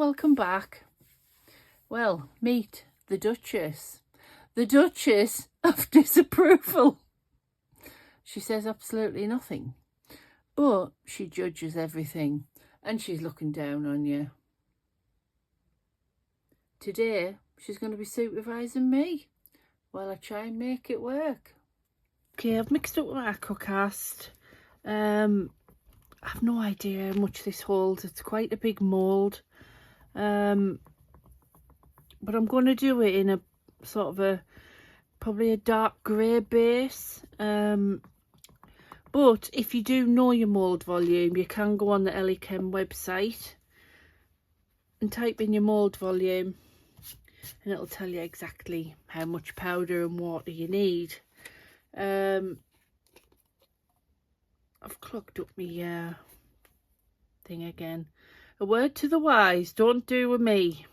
welcome back. Well, meet the Duchess. The Duchess of Disapproval. She says absolutely nothing, but she judges everything and she's looking down on you. Today, she's going to be supervising me while I try and make it work. Okay, I've mixed up my AquaCast. I have no idea how much this holds. It's quite a big mould. But I'm going to do it in a sort of probably a dark grey base. But if you do know your mould volume, you can go on the Chem website and type in your mould volume and it'll tell you exactly how much powder and water you need. I've clogged up my thing again. A word to the wise, don't do with me.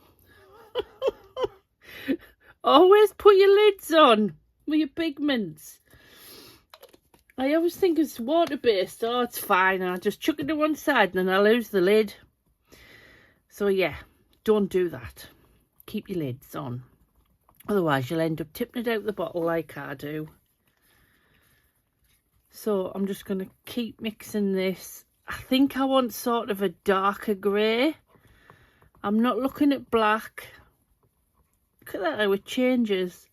Always put your lids on with your pigments. I always think it's water-based. Oh, it's fine. I just chuck it to one side and then I lose the lid. So yeah, don't do that. Keep your lids on. Otherwise you'll end up tipping it out the bottle like I do. So I'm just going to keep mixing this. I think I want sort of a darker grey. I'm not looking at black. Look at that, how it changes.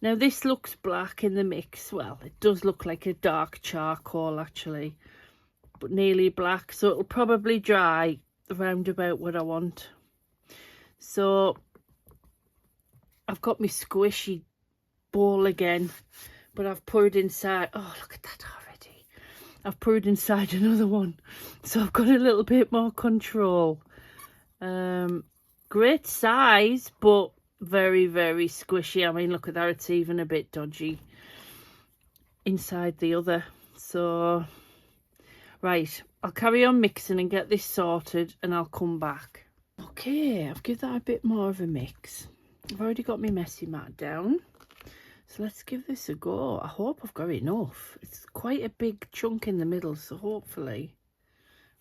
Now this looks black in the mix. Well, it does look like a dark charcoal actually, but nearly black. So it'll probably dry around about what I want. So I've got my squishy bowl again, but I've poured inside. Oh, look at that already. I've poured inside another one. So I've got a little bit more control. Great size, but very, very squishy. I mean, look at that. It's even a bit dodgy inside the other. So, right. I'll carry on mixing and get this sorted and I'll come back. Okay, I've given that a bit more of a mix. I've already got my messy mat down. So let's give this a go. I hope I've got enough. It's quite a big chunk in the middle, so hopefully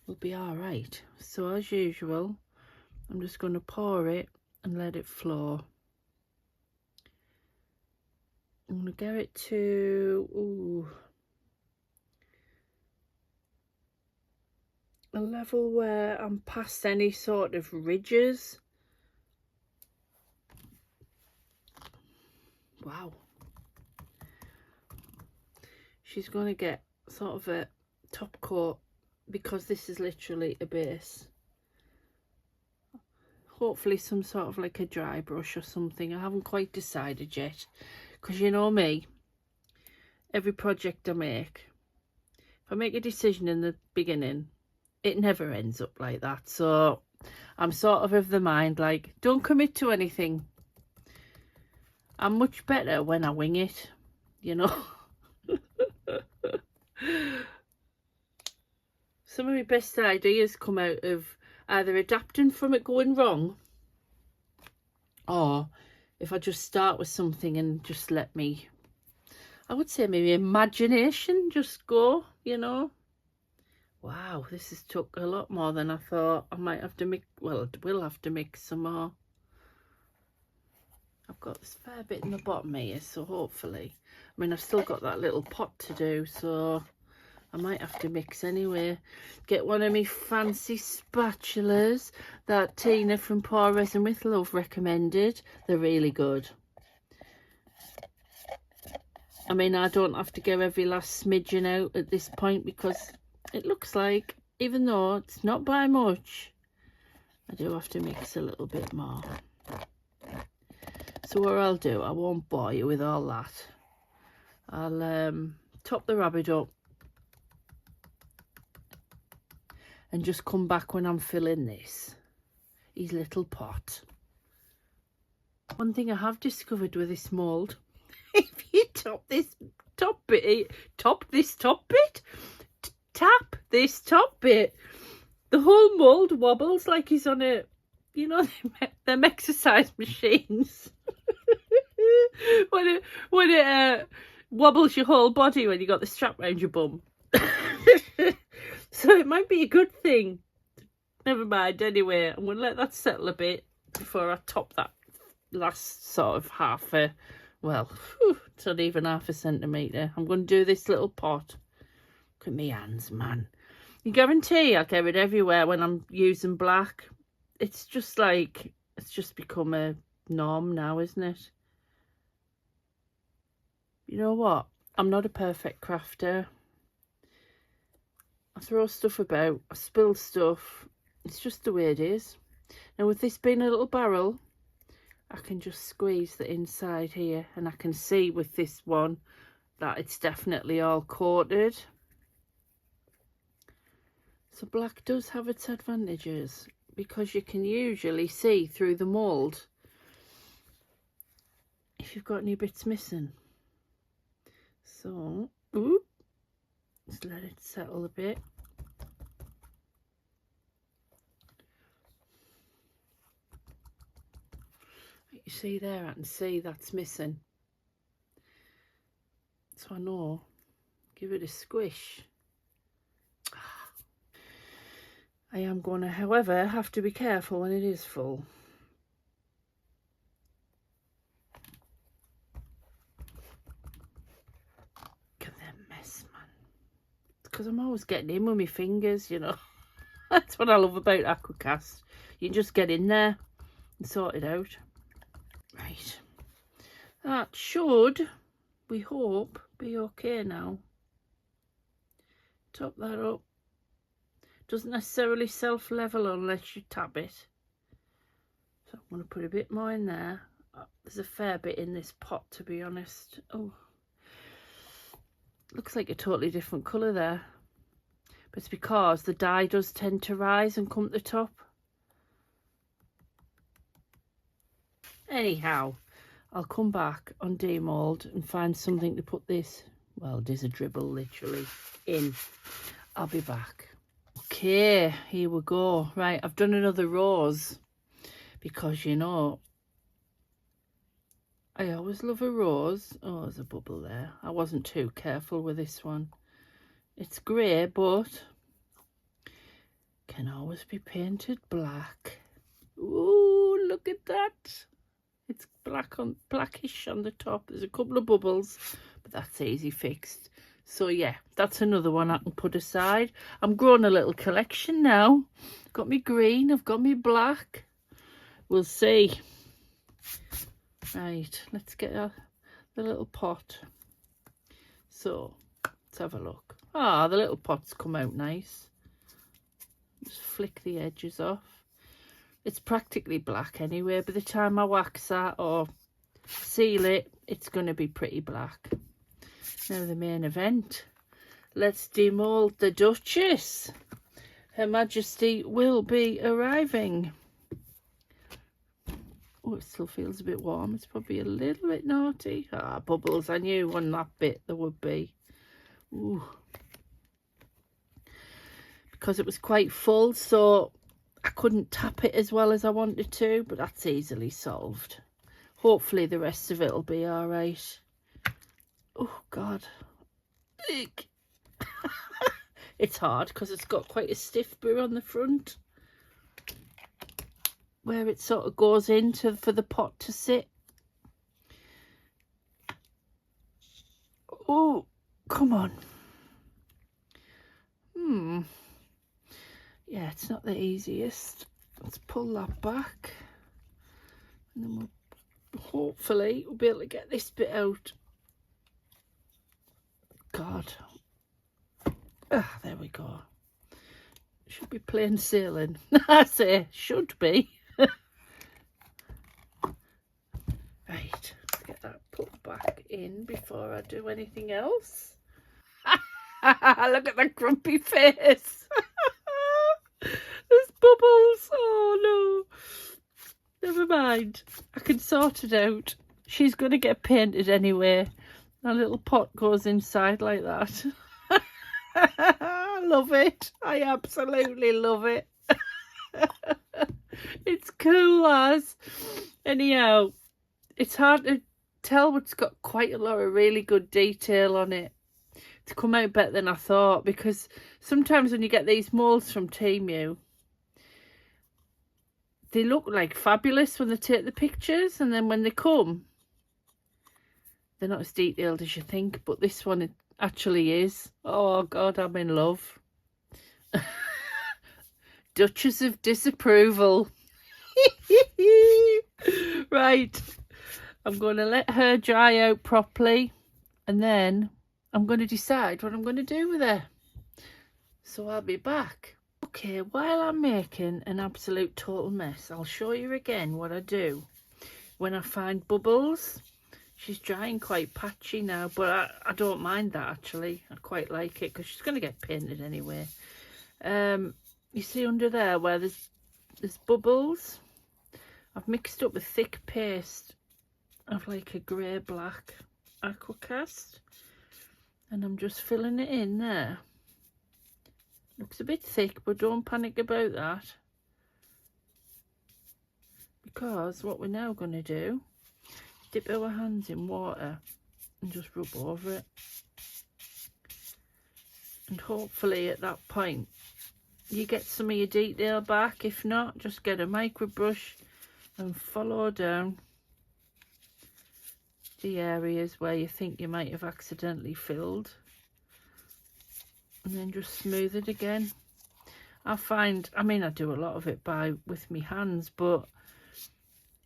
we'll be all right. So as usual, I'm just going to pour it and let it flow. I'm going to get it to a level where I'm past any sort of ridges. Wow. She's going to get sort of a top coat because this is literally a base. Hopefully some sort of like a dry brush or something. I haven't quite decided yet, because you know me, every project I make, if I make a decision in the beginning, it never ends up like that. So I'm sort of the mind like, don't commit to anything. I'm much better when I wing it, you know. Some of my best ideas come out of either adapting from it going wrong, or if I just start with something and just let me, I would say maybe imagination just go, you know. Wow, this has took a lot more than I thought. I might have to mix, well, I will have to mix some more. I've got this fair bit in the bottom here, so hopefully, I mean, I've still got that little pot to do, so I might have to mix anyway. Get one of my fancy spatulas that Tina from Paws Resin with Love recommended. They're really good. I mean, I don't have to get every last smidgen out at this point because it looks like, even though it's not by much, I do have to mix a little bit more. So what I'll do, I won't bore you with all that. I'll top the rabbit up and just come back when I'm filling his little pot. One thing I have discovered with this mould, if you tap this top bit, the whole mould wobbles like he's on a, you know, them exercise machines. when it wobbles your whole body when you got the strap around your bum. So it might be a good thing Never mind. Anyway, I'm going to let that settle a bit before I top that last sort of well, it's not even half a centimetre. I'm going to do this little pot. Look at me hands, man. You guarantee I'll get it everywhere when I'm using black. It's just like, it's just become a norm now, isn't it? You know what? I'm not a perfect crafter. I throw stuff about, I spill stuff. It's just the way it is. Now with this being a little barrel, I can just squeeze the inside here, and I can see with this one that it's definitely all coated. So black does have its advantages, because you can usually see through the mould if you've got any bits missing. So, just let it settle a bit. You see there, I can see that's missing. So I know, give it a squish. I am going to, however, have to be careful when it is full. Look at that mess, man. It's because I'm always getting in with my fingers, you know. That's what I love about AquaCast. You can just get in there and sort it out. Right. That should, we hope, be okay now. Top that up. Doesn't necessarily self-level unless you tap it. So I'm going to put a bit more in there. There's a fair bit in this pot, to be honest. Oh, looks like a totally different colour there. But it's because the dye does tend to rise and come to the top. Anyhow, I'll come back on demould and find something to put this, well, Disapproval literally, in. I'll be back. Okay, here we go. Right, I've done another rose because, you know, I always love a rose. Oh, there's a bubble there. I wasn't too careful with this one. It's grey, but can always be painted black. Ooh, look at that. It's blackish on the top. There's a couple of bubbles, but that's easy fixed. So yeah, that's another one I can put aside. I'm growing a little collection now. Got me green, I've got me black. We'll see. Right, let's get the little pot. So, let's have a look. Ah, the little pot's come out nice. Just flick the edges off. It's practically black anyway. By the time I wax that or seal it, it's going to be pretty black. Now the main event. Let's demould the Duchess. Her Majesty will be arriving. Oh, it still feels a bit warm. It's probably a little bit naughty. Ah, bubbles. I knew on that bit there would be. Ooh. Because it was quite full, so I couldn't tap it as well as I wanted to, but that's easily solved. Hopefully the rest of it will be all right. Oh, God. It's hard because it's got quite a stiff burr on the front where it sort of goes into for the pot to sit. Oh, come on. Yeah, it's not the easiest. Let's pull that back. And then hopefully we'll be able to get this bit out. God. Ah, there we go. Should be plain sailing. I say, should be. Right, let's get that put back in before I do anything else. Look at that grumpy face. There's bubbles. Oh no. Never mind. I can sort it out. She's going to get painted anyway. That little pot goes inside like that. I love it. I absolutely love it. It's cool as. Anyhow, it's hard to tell, but it's got quite a lot of really good detail on it. It's come out better than I thought, because sometimes when you get these moulds from Temu, they look like fabulous when they take the pictures, and then when they come, they're not as detailed as you think, but this one it actually is. Oh God, I'm in love. Duchess of Disapproval. Right, I'm going to let her dry out properly, and then I'm going to decide what I'm going to do with her. So I'll be back. Okay, while I'm making an absolute total mess, I'll show you again what I do when I find bubbles. She's drying quite patchy now, but I don't mind that actually. I quite like it because she's going to get painted anyway. You see under there where there's bubbles? I've mixed up a thick paste of like a grey black AquaCast, and I'm just filling it in there. Looks a bit thick, but don't panic about that, because what we're now going to do, dip our hands in water and just rub over it, and hopefully at that point you get some of your detail back. If not, just get a micro brush and follow down the areas where you think you might have accidentally filled, and then just smooth it again. I find, I mean, I do a lot of it with my hands, but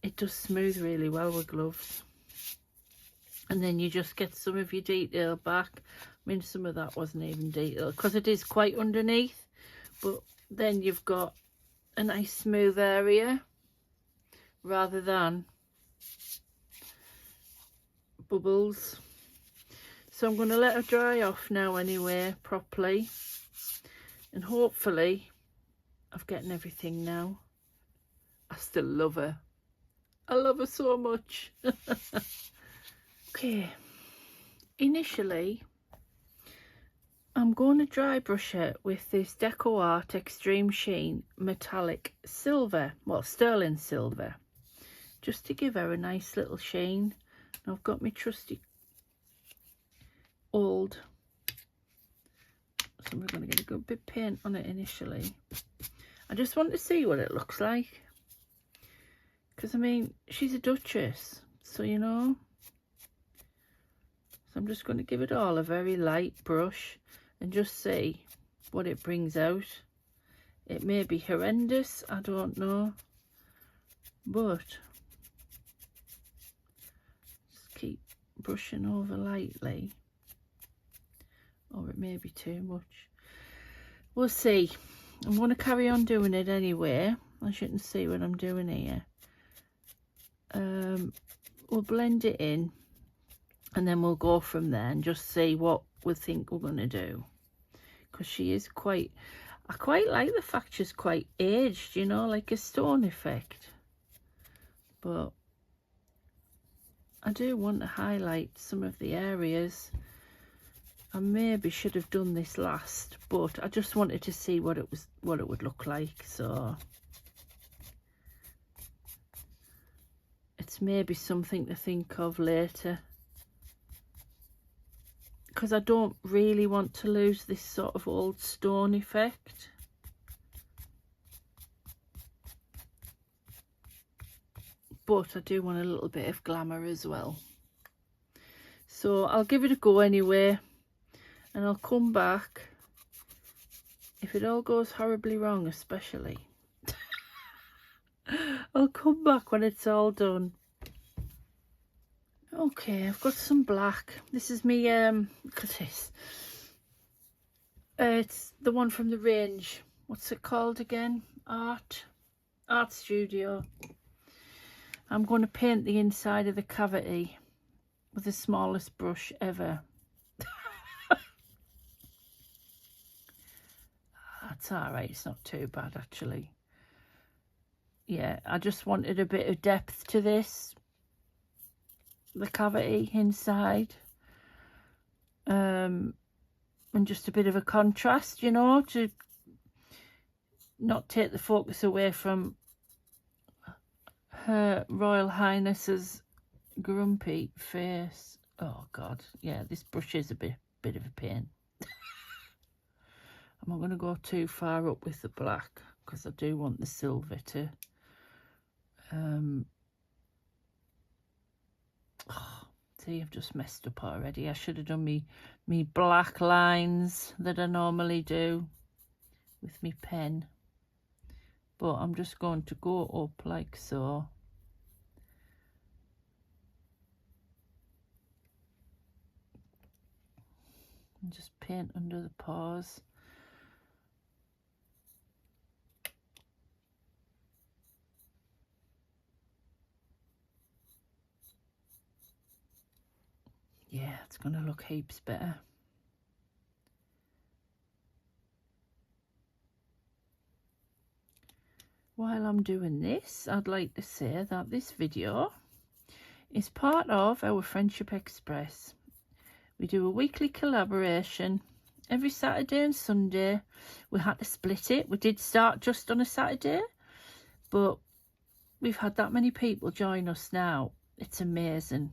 it does smooth really well with gloves. And then you just get some of your detail back. I mean, some of that wasn't even detail because it is quite underneath, but then you've got a nice smooth area rather than bubbles. So I'm going to let her dry off now anyway, properly. And hopefully I've gotten everything now. I still love her. I love her so much. Okay. Initially, I'm going to dry brush it with this Decor Extreme Sheen Metallic Silver. Well, sterling silver. Just to give her a nice little sheen. And I've got my trusty old, so we're going to get a good bit of paint on it initially. I just want to see what it looks like, because I mean, she's a Duchess, so you know. So I'm just going to give it all a very light brush and just see what it brings out. It may be horrendous, I don't know, but just keep brushing over lightly. Or it may be too much. We'll see. I'm going to carry on doing it anyway, as you can see what I'm doing here. We'll blend it in, and then we'll go from there and just see what we think we're going to do. Because she is quite, I quite like the fact she's quite aged, you know, like a stone effect. But I do want to highlight some of the areas. I maybe should have done this last, but I just wanted to see what it would look like. So it's maybe something to think of later, because I don't really want to lose this sort of old stone effect. But I do want a little bit of glamour as well. So I'll give it a go anyway. And I'll come back if it all goes horribly wrong, especially. I'll come back when it's all done. Okay, I've got some black. This is me, look at this. It's the one from the range. What's it called again? Art Studio. I'm going to paint the inside of the cavity with the smallest brush ever. That's alright, it's not too bad actually. Yeah, I just wanted a bit of depth to this, the cavity inside, and just a bit of a contrast, you know, to not take the focus away from Her Royal Highness's grumpy face. Oh God, yeah, this brush is a bit of a pain. I'm not going to go too far up with the black because I do want the silver to See, I've just messed up already. I should have done me black lines that I normally do with me pen. But I'm just going to go up like so. And just paint under the paws. Yeah, it's going to look heaps better. While I'm doing this, I'd like to say that this video is part of our Friendship Express. We do a weekly collaboration every Saturday and Sunday. We had to split it. We did start just on a Saturday, but we've had that many people join us now. It's amazing.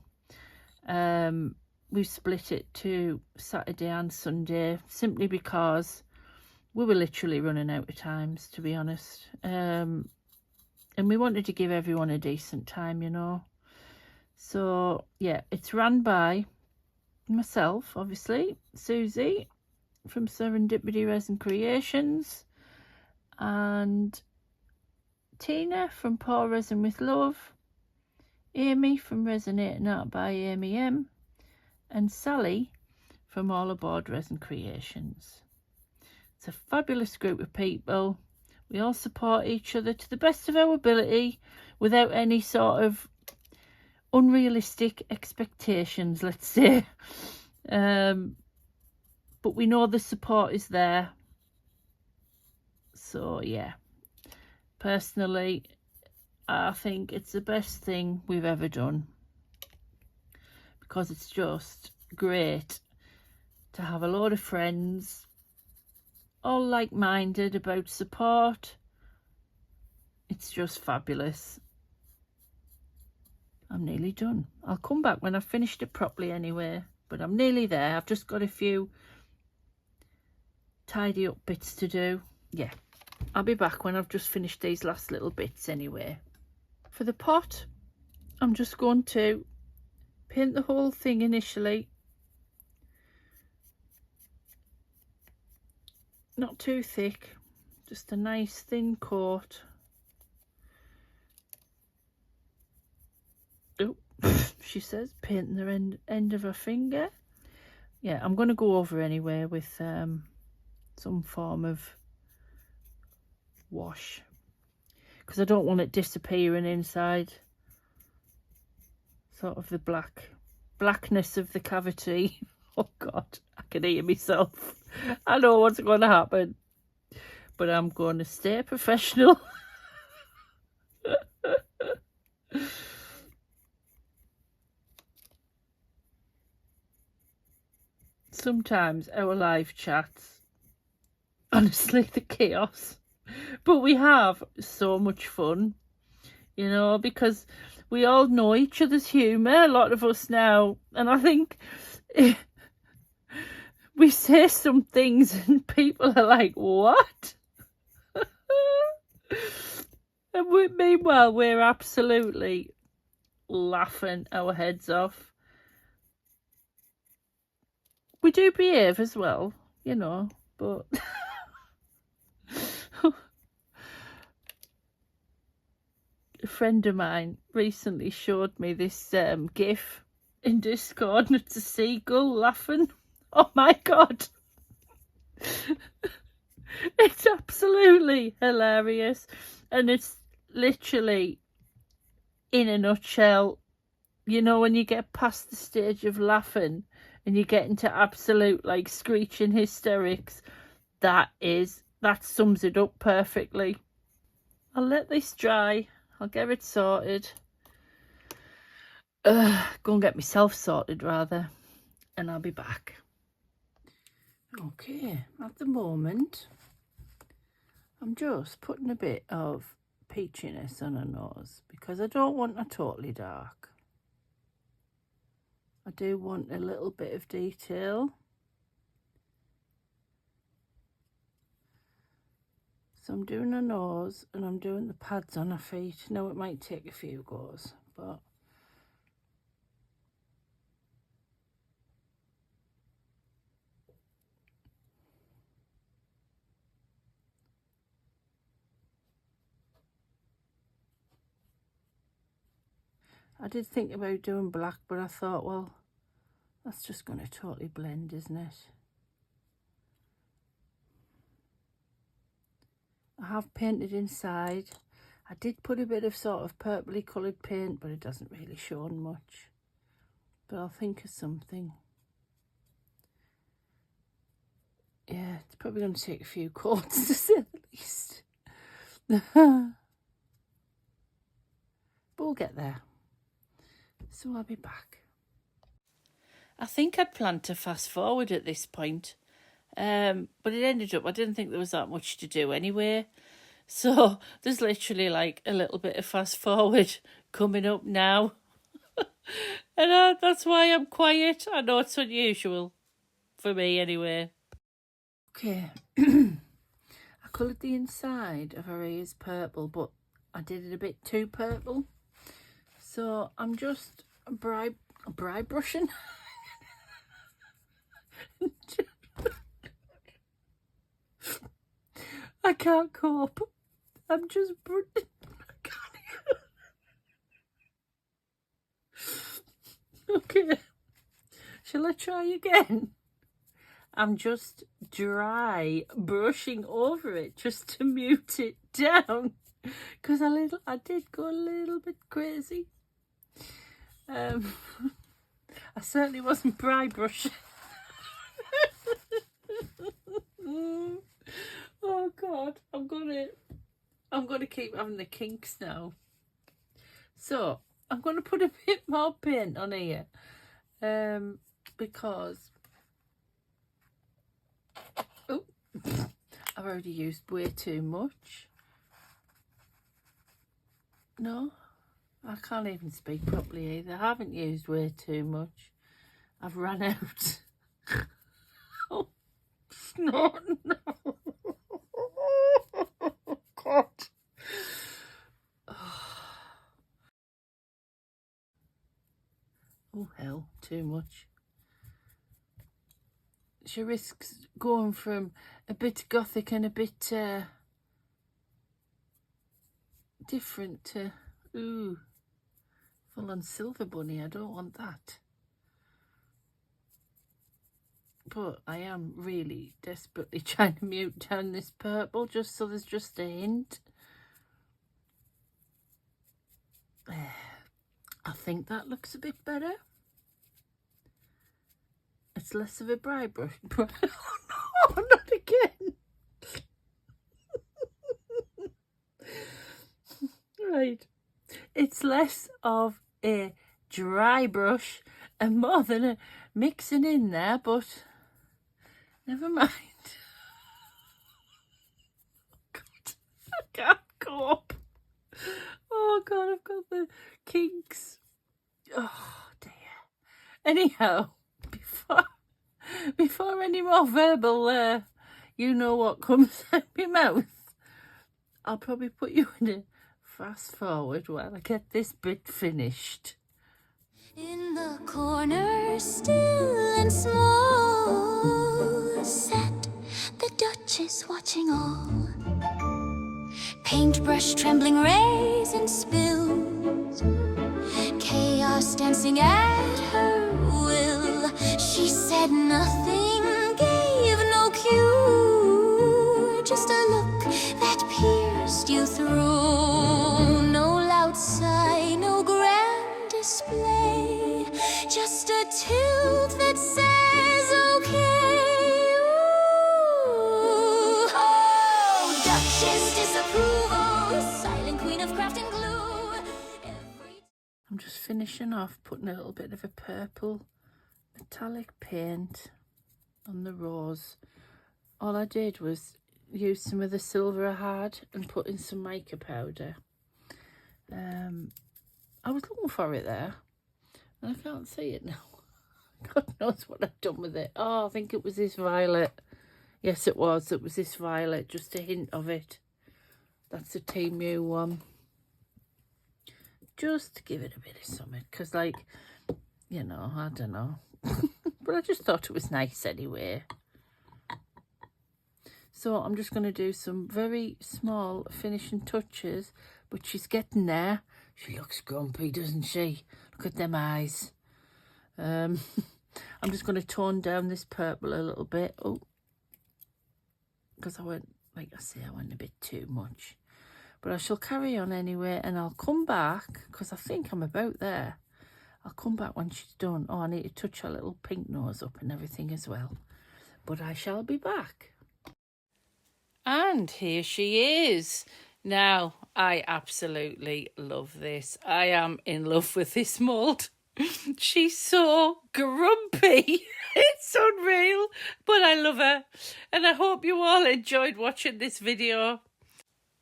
We've split it to Saturday and Sunday simply because we were literally running out of times, to be honest. And we wanted to give everyone a decent time, you know. So yeah, it's run by myself, obviously, Susie from Serendipity Resin Creations, and Tina from Pour Resin with Love, Amy from Resonating Art by Amy M, and Sally from All Aboard Resin Creations. It's a fabulous group of people. We all support each other to the best of our ability without any sort of unrealistic expectations, let's say. But we know the support is there. So yeah, personally, I think it's the best thing we've ever done, because it's just great to have a load of friends all like-minded about support. It's just fabulous. I'm nearly done. I'll come back when I've finished it properly anyway, but I'm nearly there. I've just got a few tidy up bits to do. Yeah, I'll be back when I've just finished these last little bits anyway. For the pot, I'm just going to paint the whole thing initially. Not too thick, just a nice thin coat. Oh, she says, painting the end of her finger. Yeah, I'm going to go over anyway with some form of wash, because I don't want it disappearing inside sort of the blackness of the cavity. Oh God, I can hear myself. I know what's going to happen, but I'm going to stay professional. Sometimes our live chats, honestly, the chaos, but we have so much fun, you know, because we all know each other's humour, a lot of us now, and I think we say some things and people are like, what? And meanwhile, we're absolutely laughing our heads off. We do behave as well, you know, but a friend of mine recently showed me this GIF in Discord, and it's a seagull laughing. Oh my God. It's absolutely hilarious, and it's literally, in a nutshell, you know, when you get past the stage of laughing and you get into absolute like screeching hysterics, that sums it up perfectly. I'll let this dry, I'll get it sorted, go and get myself sorted rather, and I'll be back. Okay, at the moment I'm just putting a bit of peachiness on her nose because I don't want her totally dark. I do want a little bit of detail. So I'm doing her nose and I'm doing the pads on her feet. Now it might take a few goes, but I did think about doing black, but I thought, well, that's just going to totally blend, isn't it? I have painted inside. I did put a bit of sort of purpley coloured paint, but it doesn't really show much. But I'll think of something. Yeah, it's probably going to take a few coats to say the least. But we'll get there. So I'll be back. I think I'd planned to fast forward at this point. But it ended up, I didn't think there was that much to do anyway. So there's literally like a little bit of fast forward coming up now. And that's why I'm quiet. I know it's unusual for me anyway. Okay. I coloured the inside of her ears purple, but I did it a bit too purple. So I'm just bribe brushing. I can't cope. I'm just Okay. Shall I try again? I'm just dry brushing over it just to mute it down. Because I did go a little bit crazy. I certainly wasn't dry brushing. Oh God, I'm gonna keep having the kinks now. So I'm gonna put a bit more paint on here, because I've already used way too much. No, I can't even speak properly either. I haven't used way too much. I've run out. Oh, no. God. Oh hell, too much. She risks going from a bit Gothic and a bit different to full on silver bunny. I don't want that. But I am really desperately trying to mute down this purple just so there's just a hint. I think that looks a bit better. It's less of a bright brush. Oh no, not again. Right. It's less of a dry brush and more than a mixing in there, but never mind. God, I can't cope. Oh God, I've got the kinks. Oh dear. Anyhow, before any more verbal, you know what comes out my mouth, I'll probably put you in a fast forward while I get this bit finished. In the corner, still and small, sat the Duchess watching all. Paintbrush trembling, raisins spills, chaos dancing at her will. She said nothing, gave no cue, just a look that pierced you through. No loud sigh, no grand display, just a tilt that says okay. Ooh. Oh, Duchess, disapproval, silent queen of craft and glue. I'm just finishing off putting a little bit of a purple metallic paint on the rose. All I did was use some of the silver I had and put in some mica powder. I was looking for it there and I can't see it now. God knows what I've done with it. Oh, I think it was this violet. Yes, it was. It was this violet, just a hint of it. That's the Temu one. Just to give it a bit of something, because, like, you know, I don't know. But I just thought it was nice anyway. So I'm just going to do some very small finishing touches, but she's getting there. She looks grumpy, doesn't she? Look at them eyes. I'm just going to tone down this purple a little bit. Oh, because I went, like I say, I went a bit too much. But I shall carry on anyway, and I'll come back, because I think I'm about there. I'll come back when she's done. Oh, I need to touch her little pink nose up and everything as well. But I shall be back. And here she is. Now, I absolutely love this. I am in love with this mould. She's so grumpy. It's unreal, but I love her. And I hope you all enjoyed watching this video.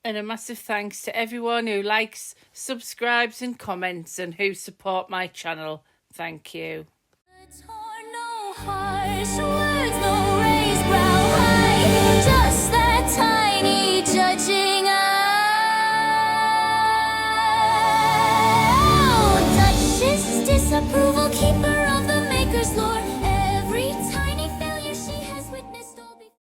And a massive thanks to everyone who likes, subscribes and comments and who support my channel. Thank you.